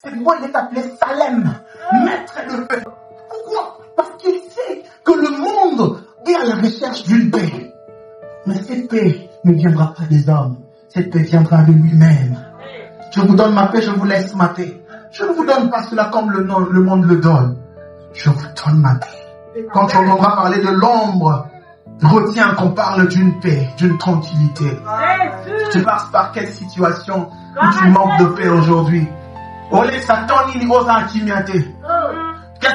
C'est pourquoi il est appelé Salem, maître de paix. Pourquoi? Parce qu'il sait que le monde est à la recherche d'une paix. Mais cette paix ne viendra pas des hommes. Cette paix viendra de lui-même. Je vous donne ma paix, je vous laisse ma paix. Je ne vous donne pas cela comme le monde le donne. Je vous donne ma paix. Quand on entendra parler de l'ombre, retiens qu'on parle d'une paix, d'une tranquillité. Tu passes par quelle situation où tu manques de paix aujourd'hui? Qu'est-ce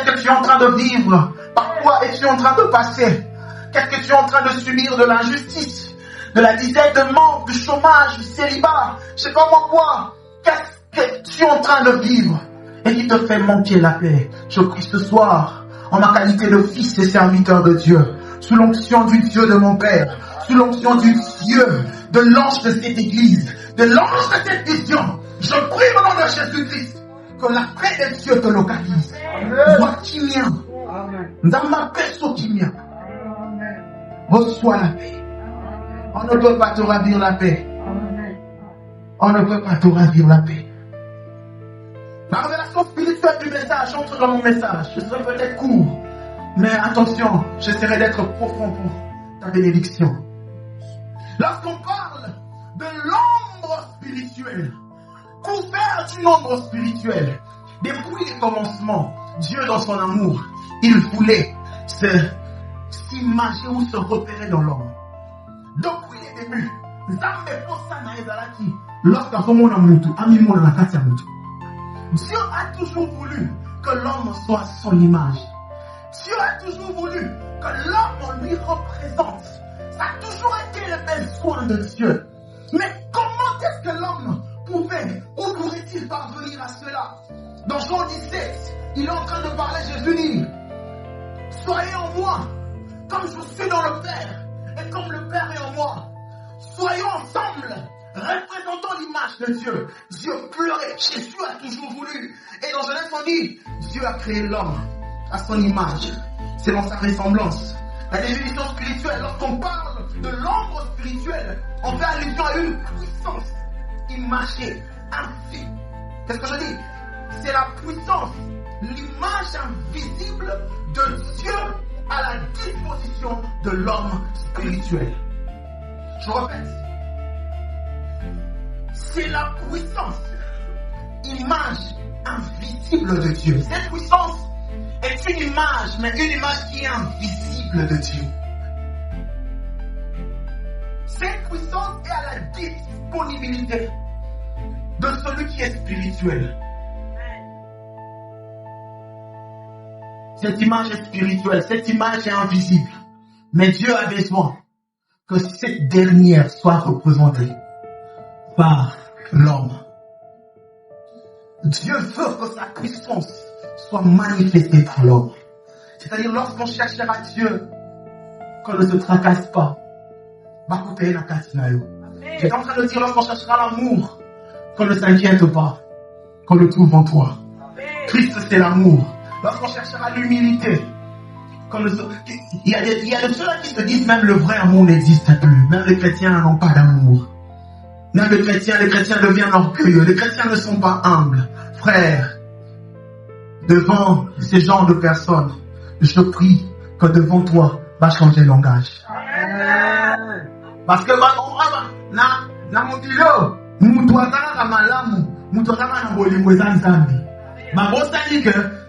que tu es en train de vivre? Par quoi es-tu en train de passer? Qu'est-ce que tu es en train de subir? De l'injustice, de la disette, de manque, du chômage, du célibat, je sais pas moi quoi. Qu'est-ce que tu es en train de vivre et qui te fait manquer la paix? Je prie ce soir, en ma qualité de fils et serviteur de Dieu, sous l'onction du Dieu de mon Père, sous l'onction du Dieu, de l'ange de cette église, de l'ange de cette vision, je prie au nom de Jésus-Christ que la paix de Dieu te localise. Sois timien. Dans ma paix, sois timien. Reçois la paix. On ne peut pas te ravir la paix. On ne peut pas te ravir la paix. La révélation spirituelle du message entre dans mon message. Je serai peut-être court, mais attention, j'essaierai d'être profond pour ta bénédiction. Lorsqu'on parle de l'ombre spirituelle, couvert d'une ombre spirituelle, depuis le commencement, Dieu dans son amour, il voulait s'imager ou se repérer dans l'ombre. Depuis les débuts, Dieu a toujours voulu que l'homme soit à son image. Dieu a toujours voulu que l'homme lui représente. Ça a toujours été le besoin de Dieu. Mais comment est-ce que l'homme pouvait ou pourrait-il parvenir à cela? Dans Jean 17, il est en train de parler, Jésus dit, soyez en moi, comme je suis dans le Père, et comme le Père est en moi. Soyons ensemble, représentons l'image de Dieu. Dieu pleurait, Jésus a toujours voulu. Et dans Genèse, on dit, Dieu a créé l'homme à son image, selon sa ressemblance. La définition spirituelle, lorsqu'on parle de l'ombre spirituelle, on fait allusion à une puissance imagée, invisible. Qu'est-ce que je dis? C'est la puissance, l'image invisible de Dieu à la disposition de l'homme spirituel. Je répète. C'est la puissance, image invisible de Dieu. Cette puissance est une image, mais une image qui est invisible de Dieu. Cette puissance est à la disponibilité de celui qui est spirituel. Cette image est spirituelle, cette image est invisible. Mais Dieu a besoin que cette dernière soit représentée par l'homme. Dieu veut que sa puissance soit manifestée par l'homme. C'est-à-dire lorsqu'on cherchera Dieu, qu'on ne se tracasse pas. J'étais en train de dire lorsqu'on cherchera l'amour, qu'on ne s'inquiète pas, qu'on le trouve en toi. Christ c'est l'amour. Lorsqu'on cherchera l'humilité, il y a de ceux-là qui se disent même le vrai amour n'existe plus. Même les chrétiens n'ont pas d'amour. Même les chrétiens deviennent orgueilleux. Les chrétiens ne sont pas humbles. Frères, devant ces genres de personnes, je prie que devant toi va changer le langage. Parce que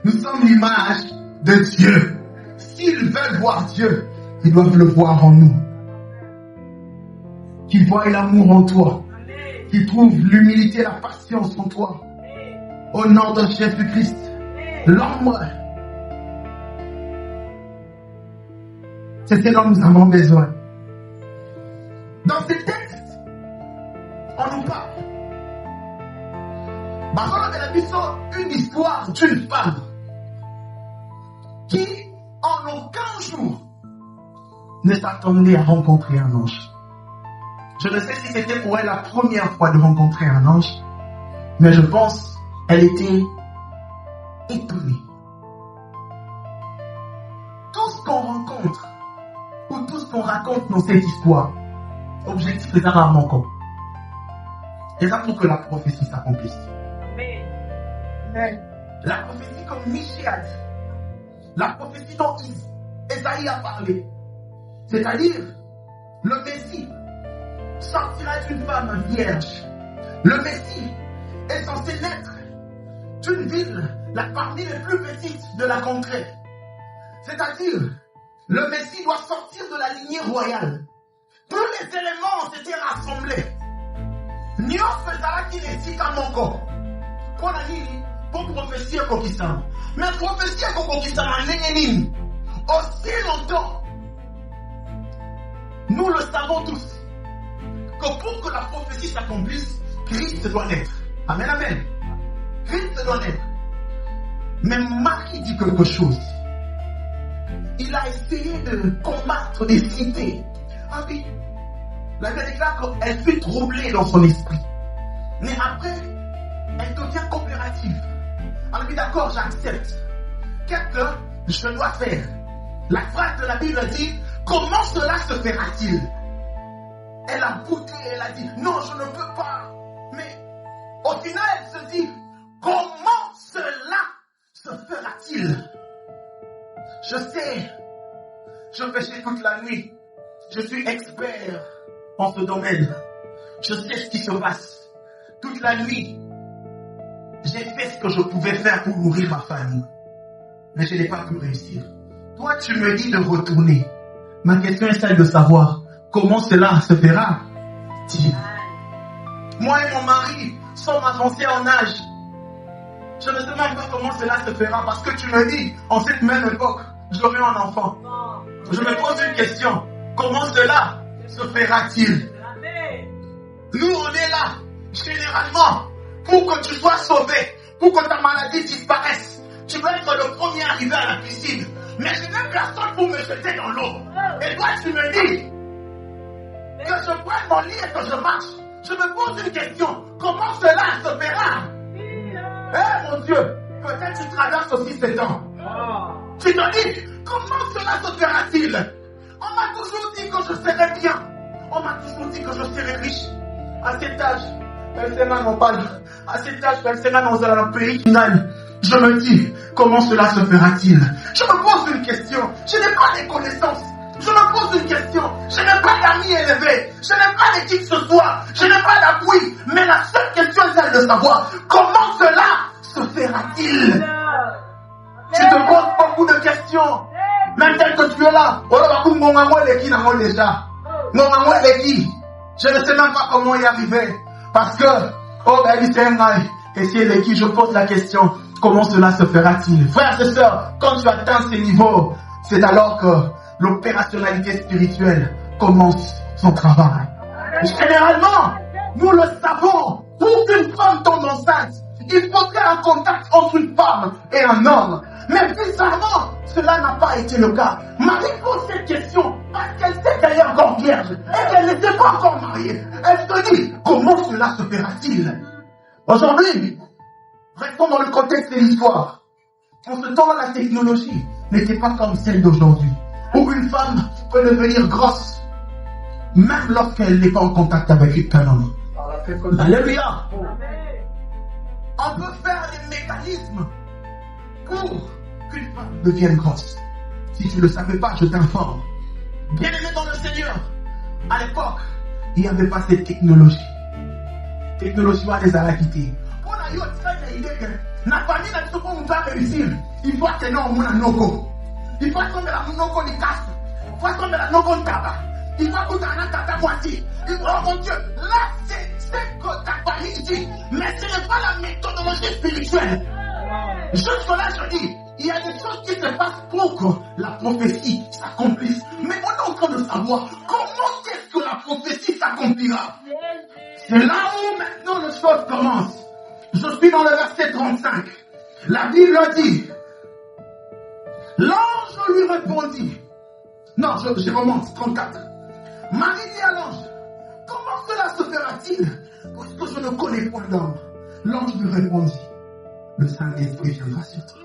nous sommes l'image de Dieu. S'ils veulent voir Dieu, ils doivent le voir en nous. Qu'ils voient l'amour en toi. Qu'ils trouvent l'humilité, la patience en toi. Au nom de Jésus-Christ, l'ombre, c'est ce dont nous avons besoin. Dans ces textes, on nous parle. Maintenant, on a vu une histoire d'une femme qui, en aucun jour, ne s'attendait à rencontrer un ange. Je ne sais si c'était pour elle la première fois de rencontrer un ange, mais je pense qu'elle était étonnée. Tout ce qu'on rencontre, ou tout ce qu'on raconte dans cette histoire, objectif est rarement comme. Et ça pour que la prophétie s'accomplisse. La prophétie comme Michée a dit. La prophétie dont Esaïe a parlé. C'est-à-dire, le Messie sortira d'une femme vierge. Le Messie est censé naître d'une ville, parmi les plus petites de la contrée. C'est-à-dire, le Messie doit sortir de la lignée royale. Tous les éléments s'étaient rassemblés. Nyos faisala qui n'est qu'à mon corps. Pour la ligne, pour prophétie à Kokisama. Mais prophétie à Kokisama, aussi longtemps, nous le savons tous, que pour que la prophétie s'accomplisse, Christ doit naître. Amen, amen. Christ doit naître. Mais Marie dit quelque chose. Il a essayé de combattre des cités. Ah oui. La Bible déclare qu'elle fut troublée dans son esprit. Mais après, elle devient coopérative. Alors oui, d'accord, j'accepte. Qu'est-ce que je dois faire? La phrase de la Bible dit, comment cela se fera-t-il? Elle a boudé, elle a dit, non, je ne peux pas. Mais au final, elle se dit, comment cela se fera-t-il? Je sais, je pêchais toute la nuit. Je suis expert en ce domaine. Je sais ce qui se passe. Toute la nuit, j'ai fait ce que je pouvais faire pour nourrir ma famille. Mais je n'ai pas pu réussir. Toi, tu me dis de retourner. Ma question est celle de savoir comment cela se fera-t-il. Moi et mon mari sommes avancés en âge. Je ne sais même pas comment cela se fera parce que tu me dis, en cette même époque, j'aurai un enfant. Je me pose une question. Comment cela se fera-t-il? Nous, on est là, généralement, pour que tu sois sauvé, pour que ta maladie disparaisse. Tu vas être le premier arrivé à la piscine. Mais je n'ai personne pour me jeter dans l'eau. Et toi, tu me dis que je prenne mon lit et que je marche. Je me pose une question. Comment cela se fera? Eh mon Dieu, peut-être tu traverses aussi ces temps. Tu te dis, comment cela se fera-t-il? On m'a toujours dit que je serais bien. On m'a toujours dit que je serais riche. À cet âge, on parle. À cet âge, dans un pays final. Je me dis, comment cela se fera-t-il? Je me pose une question. Je n'ai pas les connaissances. Je me pose une question. Je n'ai pas d'amis élevés. Je n'ai pas de qui que ce soit. Je n'ai pas d'appui. Mais la seule question est celle de savoir comment cela se fera-t-il? Tu te poses beaucoup de questions. Même tel que tu es là. Je ne sais même pas comment y arriver. Parce que, et si elle est qui, je pose la question. Comment cela se fera-t-il? Frères et sœurs, quand tu atteins ces niveaux, c'est alors que l'opérationnalité spirituelle commence son travail. Généralement, nous le savons, pour qu'une femme tombe enceinte, il faudrait un contact entre une femme et un homme. Mais bizarrement, cela n'a pas été le cas. Marie pose cette question parce qu'elle sait qu'elle est encore vierge et qu'elle n'était pas encore mariée. Elle se dit, comment cela se fera-t-il? Aujourd'hui, restons dans le contexte de l'histoire. En ce temps, la technologie n'était pas comme celle d'aujourd'hui, où une femme peut devenir grosse, même lorsqu'elle n'est pas en contact avec un homme. Alléluia. On peut faire des mécanismes pour qu'une femme devienne grosse. Si tu ne le savais pas, je t'informe. Bien aimé dans le Seigneur, à l'époque, il n'y avait pas cette technologie. Technologie va les quitté. Pour la yote, c'est l'idée que la famille n'a pas pu réussir. Il faut que nous on noko. Il faut que nous noko ni casse. Il faut que nous noko tabac. Il faut que nous tata moitié. Il faut, oh mon Dieu, là c'est que ta famille dit. Mais ce n'est pas la méthodologie spirituelle. Jusque-là, je dis, il y a des choses qui se passent pour que la prophétie s'accomplisse. Mais on est en train de savoir comment est-ce que la prophétie s'accomplira. C'est là où maintenant les choses commencent. Je suis dans le verset 35. La Bible dit, l'ange lui répondit. Non, je remonte, 34. Marie dit à l'ange, comment cela se fera-t-il? Parce que je ne connais point d'homme. L'ange lui répondit, le Saint-Esprit viendra sur toi.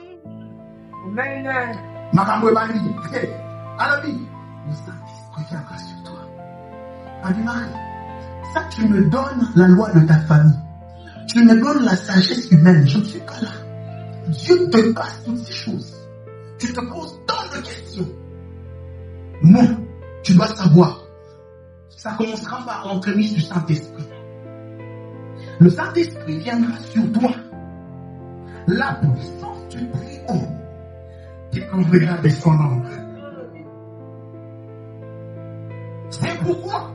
Amen. Alors dit, le Saint-Esprit viendra sur toi. Elle dit, Marie, ça tu me donnes la loi de ta famille. Tu me donnes la sagesse humaine. Je ne suis pas là. Dieu te passe toutes ces choses. Tu te poses tant de questions. Non, tu dois savoir. Ça commencera par l'entremise du Saint-Esprit. Le Saint-Esprit viendra sur toi. La puissance du Très-Haut découvrira de son nom. C'est pourquoi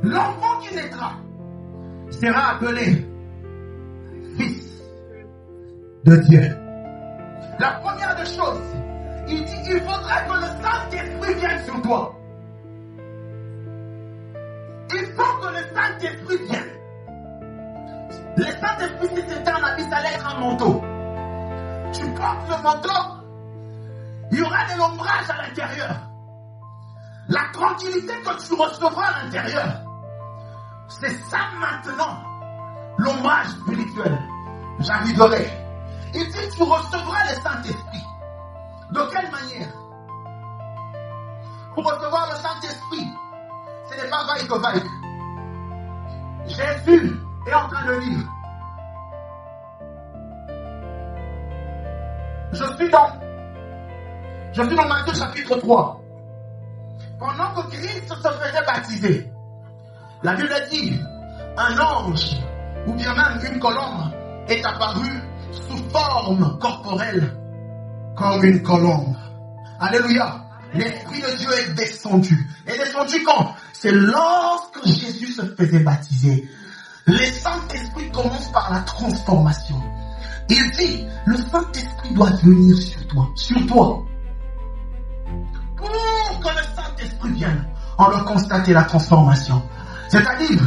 l'enfant qui naîtra sera appelé Fils de Dieu. La première des choses, il dit qu'il faudra que le Saint-Esprit vienne sur toi. Il faut que le Saint-Esprit vienne. Le Saint-Esprit, si c'était un habit, ça allait être un manteau. Tu portes le manteau, il y aura de l'ombrage à l'intérieur. La tranquillité que tu recevras à l'intérieur, c'est ça maintenant, l'ombrage spirituel. J'arriverai. Il dit tu recevras le Saint-Esprit. De quelle manière? Pour recevoir le Saint-Esprit, ce n'est pas vaille que vaille. Jésus est en train de lire. Je suis dans Matthieu chapitre 3. Pendant que Christ se faisait baptiser, la Bible dit, un ange, ou bien même une colombe, est apparue sous forme corporelle, comme une colombe. Alléluia. L'Esprit de Dieu est descendu. Est descendu quand? C'est lorsque Jésus se faisait baptiser. Le Saint-Esprit commence par la transformation. Il dit, le Saint-Esprit doit venir sur toi. Sur toi. Pour que le Saint-Esprit vienne, on doit constater la transformation. C'est-à-dire,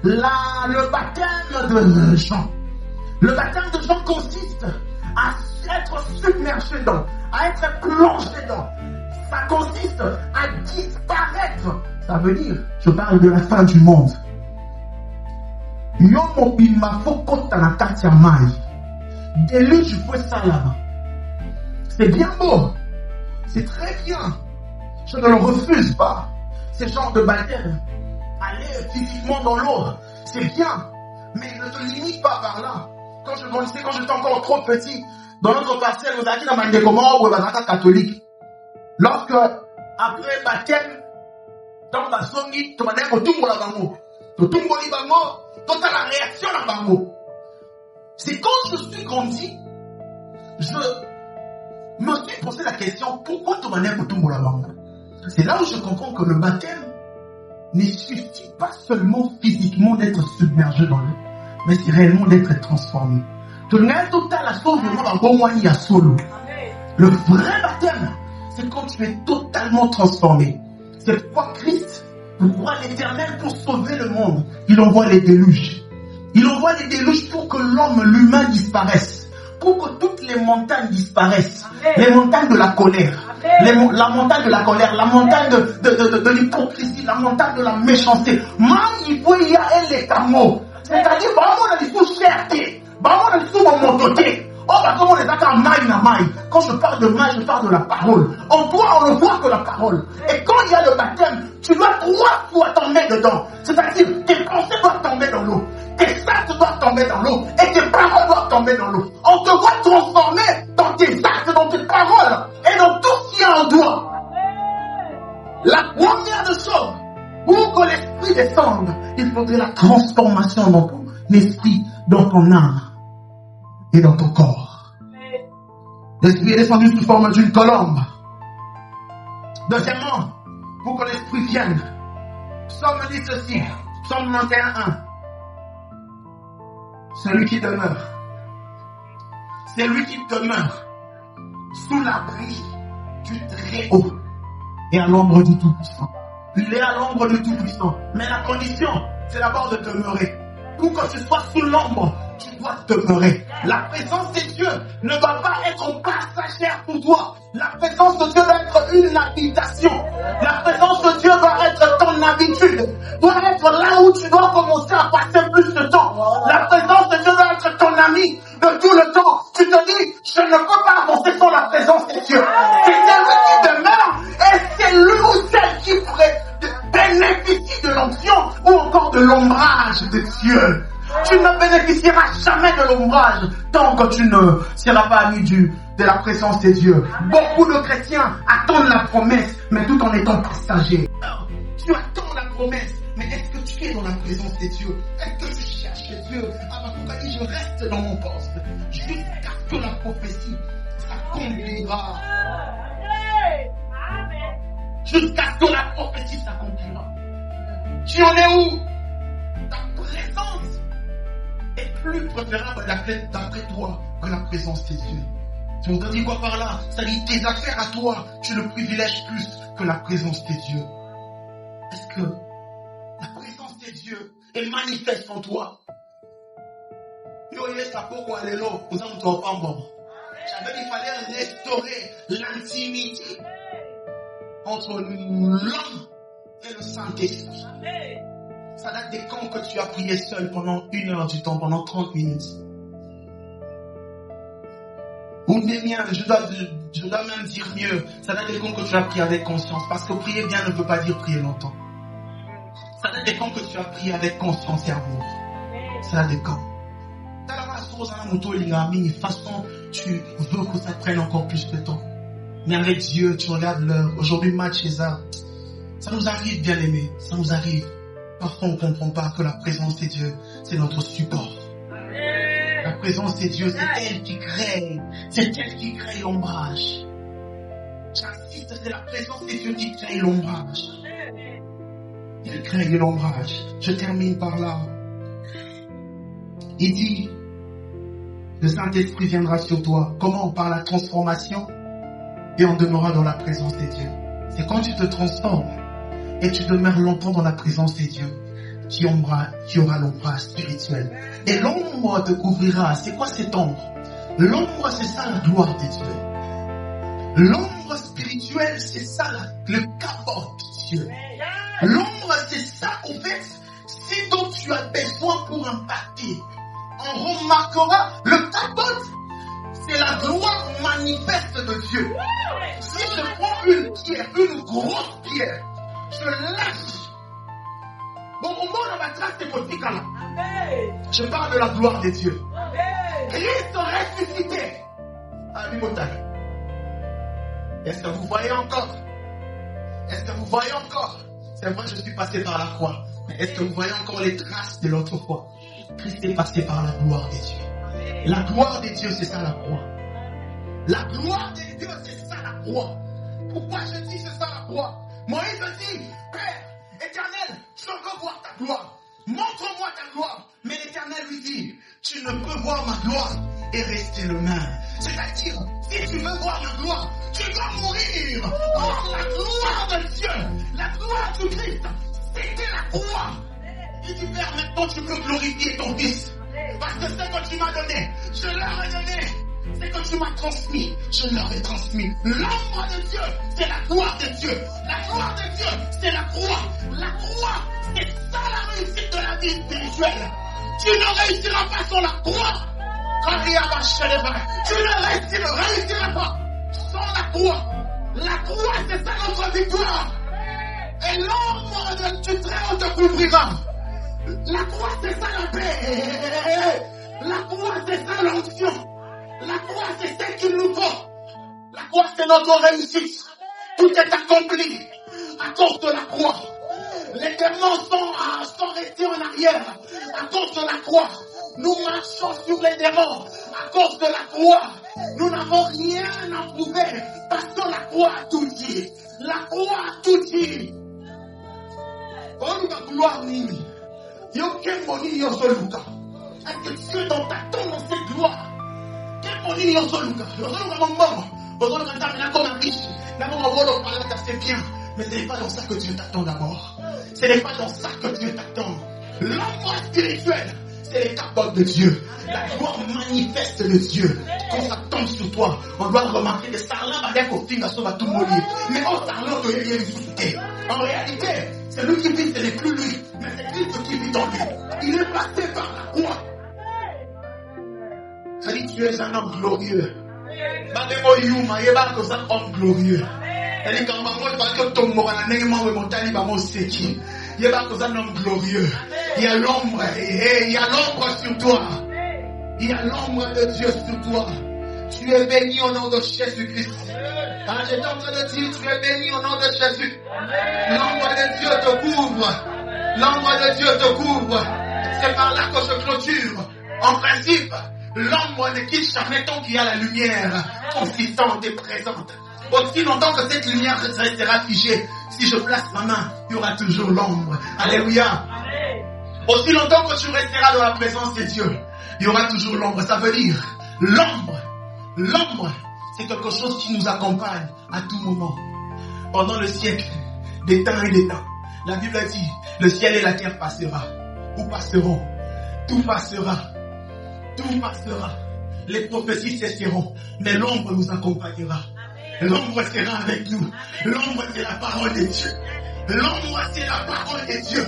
le baptême de Jean. Le baptême de Jean consiste à être submergé dans, à être plongé dans. Ça consiste à disparaître. Ça veut dire, je parle de la fin du monde. Yomo bimafo kota na kati ya mai. Déluge fue ça là-bas. C'est bien beau. C'est très bien. Je ne le refuse pas. Ce genre de baptême. Aller physiquement dans l'eau, c'est bien. Mais ne te limite pas par là. Quand j'étais encore trop petit, dans notre parcelle, nous avons dit dans Mandécomor ou dans catholique. Lorsque, après baptême, dans la songi, tu m'as dit que tout le monde a bango. Tout le monde a bango. Toute la réaction à bango. C'est quand je suis grandi, je me suis posé la question, pourquoi tu m'as dit que tout le monde a bango? C'est là où je comprends que le baptême ne suffit pas seulement physiquement d'être submergé dans l'eau, mais c'est réellement d'être transformé. Le vrai baptême, c'est quand tu es totalement transformé. C'est pourquoi Christ, pourquoi l'Éternel, pour sauver le monde, il envoie les déluges. Il envoie les déluges pour que l'homme, l'humain disparaisse. Pour que toutes les montagnes disparaissent. Les montagnes de la colère. La montagne de la colère, la montagne de l'hypocrisie, la montagne de la méchanceté. C'est-à-dire, quand je parle de maille, je parle de la parole. En toi, on ne voit que la parole. Et quand il y a le baptême, tu dois 3 fois tomber dedans. C'est-à-dire, tes pensées doivent tomber dans l'eau. Tes actes doivent tomber dans l'eau. Et tes paroles doivent tomber dans l'eau. On te voit transformer dans tes actes, dans tes paroles. Et dans tout ce qu'il y a en toi. La première des choses, pour que l'esprit descende, il faudrait la transformation dans ton esprit, dans ton âme et dans ton corps. L'esprit est descendu sous forme d'une colombe. Deuxièmement, pour que l'esprit vienne, Psaume dit ceci, Psaume 91:1. Celui qui demeure, c'est lui qui demeure sous l'abri du Très-Haut et à l'ombre du Tout-Puissant. Il est à l'ombre du Tout-Puissant. Mais la condition, c'est d'abord de demeurer. Pour que tu sois sous l'ombre, tu dois demeurer. La présence de Dieu ne doit pas être passagère pour toi. La présence de Dieu doit être une habitation. La présence de Dieu doit être ton habitude. Doit être là où tu dois commencer à passer plus de temps. La présence de Dieu doit être ton ami de tout le temps. Tu te dis, je ne peux pas avancer sans la présence de Dieu. C'est celui qui demeure et c'est lui ou celle qui bénéficie de l'onction ou encore de l'ombrage de Dieu. Tu ne bénéficies bénéficieras jamais de l'ombrage tant que tu ne seras pas ami de la présence de Dieu. Beaucoup de chrétiens attendent la promesse, mais tout en étant passagers. Tu attends la promesse, mais est-ce que tu es dans la présence de Dieu? Est-ce que tu cherches Dieu? Habakkuk a dit, je reste dans mon poste jusqu'à ce que la prophétie s'accomplira. Jusqu'à ce que la prophétie s'accomplira. Tu en es où? Ta présence est plus préférable d'après toi que la présence de Dieu. Tu m'entends dire quoi par là? Ça dit tes affaires à toi, tu le privilèges plus que la présence de Dieu. Est-ce que la présence de Dieu est manifeste en toi? J'avais dit qu'il fallait restaurer l'intimité entre l'homme et le Saint-Esprit. Ça date des quand que tu as prié seul pendant 1 heure du temps, pendant 30 minutes. Ou des miens, je dois même dire mieux. Ça date des quand que tu as prié avec conscience. Parce que prier bien ne veut pas dire prier longtemps. Ça date des quand que tu as prié avec conscience et amour. Ça date des quand. De toute façon, tu veux que ça prenne encore plus de temps. Mais avec Dieu, tu regardes l'heure. Aujourd'hui, match César. Ça nous arrive, bien aimé. Ça nous arrive. Parfois, on ne comprend pas que la présence de Dieu, c'est notre support. La présence de Dieu, c'est elle qui crée. C'est elle qui crée l'ombrage. J'insiste, c'est la présence de Dieu qui crée l'ombrage. Il crée l'ombrage. Je termine par là. Il dit, le Saint-Esprit viendra sur toi. Comment? Par la transformation. Et on demeurera dans la présence de Dieu. C'est quand tu te transformes et tu demeures longtemps dans la présence de Dieu, tu auras l'ombrage spirituel. Et l'ombre te couvrira. C'est quoi cette ombre? L'ombre, c'est ça la gloire de Dieu. L'ombre spirituelle, c'est ça le capote de Dieu. L'ombre, c'est ça, en fait, si dont tu as besoin pour impacter. On remarquera, le capote, c'est la gloire manifeste de Dieu. Si je prends une pierre, une grosse pierre, je lâche. Bon, au monde, on va tracer politique là. Je parle de la gloire de Dieu. Christ ressuscité. Est-ce que vous voyez encore? Est-ce que vous voyez encore? C'est vrai, je suis passé par la croix. Mais est-ce que vous voyez encore les traces de l'autre fois? Christ est passé par la gloire de Dieu. La gloire de Dieu, c'est ça la croix. La gloire de Dieu, c'est ça la croix. Pourquoi je dis c'est ça la croix? Moïse dit, Père, éternel, je veux voir ta gloire. Montre-moi ta gloire. Mais l'Éternel lui dit, tu ne peux voir ma gloire et rester le même. C'est-à-dire, si tu veux voir ma gloire, tu dois mourir. Or, la gloire de Dieu, la gloire du Christ, c'était la croix. Il dit, Père, maintenant tu peux glorifier ton Fils. Parce que ce que tu m'as donné, je leur ai donné. C'est que tu m'as transmis, je leur ai transmis. L'ombre de Dieu, c'est la gloire de Dieu. La gloire de Dieu, c'est la croix. La croix, c'est ça la réussite de la vie spirituelle. Tu ne réussiras pas sans la croix. Tu ne réussiras pas sans la croix. La croix, c'est ça notre victoire. Et l'ombre du Très-Haut te couvrira. La croix, c'est ça la paix. La croix, c'est ça l'onction. La croix, c'est celle qu'il nous faut. La croix, c'est notre réussite. Tout est accompli à cause de la croix. Les démons sont restés en arrière à cause de la croix. Nous marchons sur les démons à cause de la croix. Nous n'avons rien à prouver parce que la croix a tout dit. La croix a tout dit. Oh, la gloire, Nini. Est-ce que Dieu t'attend dans cette gloire? Mais ce n'est pas dans ça que Dieu t'attend d'abord. Ce n'est pas dans ça que Dieu t'attend. L'ombre spirituelle, c'est les capotes de Dieu. La gloire manifeste de Dieu. Quand ça tombe sur toi, on doit remarquer que ça va bien qu'au fin, ça va tout mourir. Mais oh, ça va en réalité, c'est lui qui vit, ce n'est plus lui. Mais c'est Christ qui vit en lui. Il est passé par la croix. Ça dit, tu es un homme glorieux. Homme glorieux. Elle est quand même pas que ton moral n'est pas mon tali, pas mon séki. Il y a un homme glorieux. Il y a l'ombre. Il y a l'ombre sur toi. Il y a l'ombre de Dieu sur toi. Tu es béni au nom de Jésus-Christ. J'étais en train de dire, tu es béni au nom de Jésus. L'ombre de Dieu te couvre. L'ombre de Dieu te couvre. C'est par là que je clôture. En principe, l'ombre ne quitte jamais tant qu'il y a la lumière consistante et présente. Aussi longtemps que cette lumière restera figée, si je place ma main, il y aura toujours l'ombre. Alléluia. Aussi longtemps que tu resteras dans la présence de Dieu, il y aura toujours l'ombre. Ça veut dire, l'ombre, c'est quelque chose qui nous accompagne à tout moment. Pendant le siècle, des temps et des temps. La Bible dit, le ciel et la terre passera. Où passeront? Tout passera. Tout passera. Les prophéties cesseront. Mais l'ombre nous accompagnera. L'ombre sera avec nous. L'ombre, c'est la parole de Dieu. L'ombre, c'est la parole de Dieu.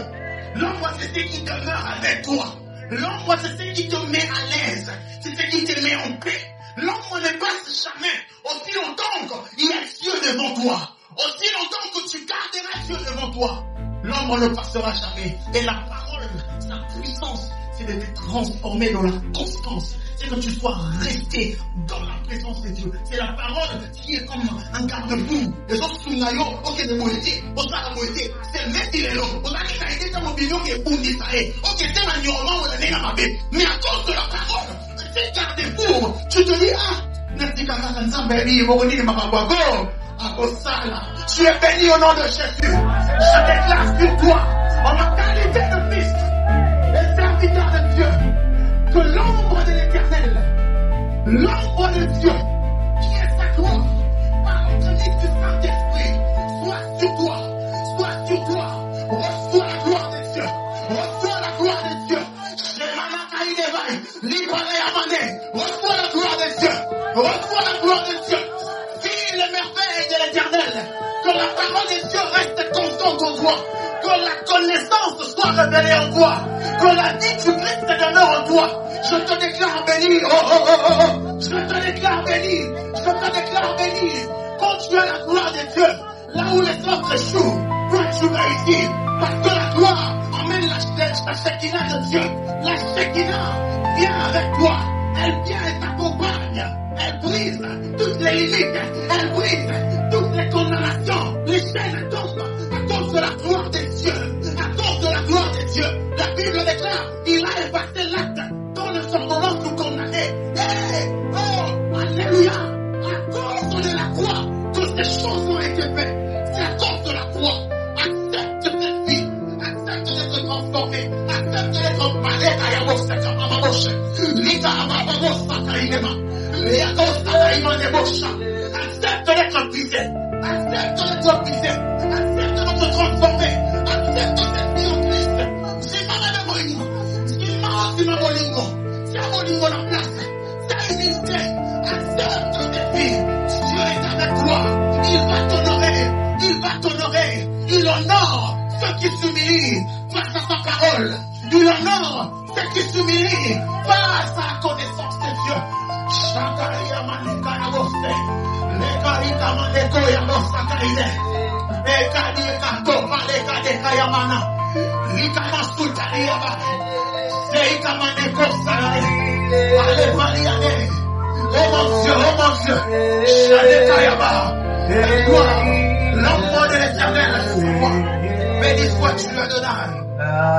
L'ombre, c'est ce qui demeure avec toi. L'ombre, c'est ce qui te met à l'aise. C'est ce qui te met en paix. L'ombre ne passe jamais. Aussi longtemps qu'il y a Dieu devant toi. Aussi longtemps que tu garderas Dieu devant toi. L'ombre ne passera jamais. Et la parole, sa puissance, c'est de te transformer dans la constance. C'est que tu sois resté dans la présence de Dieu. C'est la parole qui est comme un garde-fou. Les autres sounayo, ok, de moïté, on va la moïté. C'est le mec qui est là. On a dit, ça a été comme un bignon qui est pour d'Israël. Ok, c'est un ignorant, on a dit, ma bébé. Mais à cause de la parole, c'est garde-fou. Tu te dis, merci, tu es béni au nom de Jésus. Je déclare sur toi, en ma qualité de fils et serviteur de Dieu, que l'ombre de l'Éternel, l'ombre de Dieu, qui est sa gloire, par l'entretien du Saint-Esprit, soit sur toi, soit sur toi. Reçois la gloire de Dieu, reçois la gloire de Dieu. Reçois la gloire de Dieu, reçois la gloire de Dieu. Vis les merveilles de l'Éternel. Que la parole de Dieu reste constante en toi. Que la connaissance soit révélée en toi. Que la vie du Christ demeure en toi. Je te déclare béni. Je te déclare béni. Je te déclare béni. Quand tu as la gloire de Dieu, là où les autres échouent, toi tu réussis. Parce que la gloire emmène la Shekinah de Dieu. La Shekinah vient avec toi. Elle vient et t'accompagne. Elle brise toutes les limites. Elle brise toutes les condamnations. Les chaînes tombent à cause de la gloire de Dieu. À cause de la gloire de Dieu. La Bible déclare, il a effacé l'acte dont le somnolence nous condamnait. Hey, oh, alléluia. À cause de la croix que ces choses ont été faites. C'est à cause de la croix. Accepte cette vie. Accepte d'être transformé. Accepte d'être malade à Yabosaka Mamaboche. Lita Mamabosa Kainema. Accepte d'être brisé. Accepte d'être brisé. Accepte de te transformer. Accepte cette vie en Christ. C'est pas la molingo. C'est ma molingo. C'est la molingo la place. C'est humilité. Accepte cette vie. Dieu est avec toi. Il va t'honorer. Il va t'honorer. Il honore ceux qui s'humilient face à sa parole. Il honore ceux qui s'humilient face à la connaissance de Dieu. Shakaria manika ya boste, lekarika maneko ya bosta kaide, lekarika topa lekarika ya mana, likama sultaria ba, leika maneko sare, ale mariane, oh mon Dieu, shaleka ya ba, et toi, l'ombre de l'Éternel sur moi, béni sois-tu Adonai.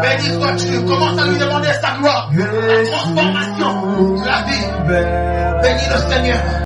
Béni sois-tu, commence à lui demander sa gloire, la transformation, la vie. Bénis le Seigneur.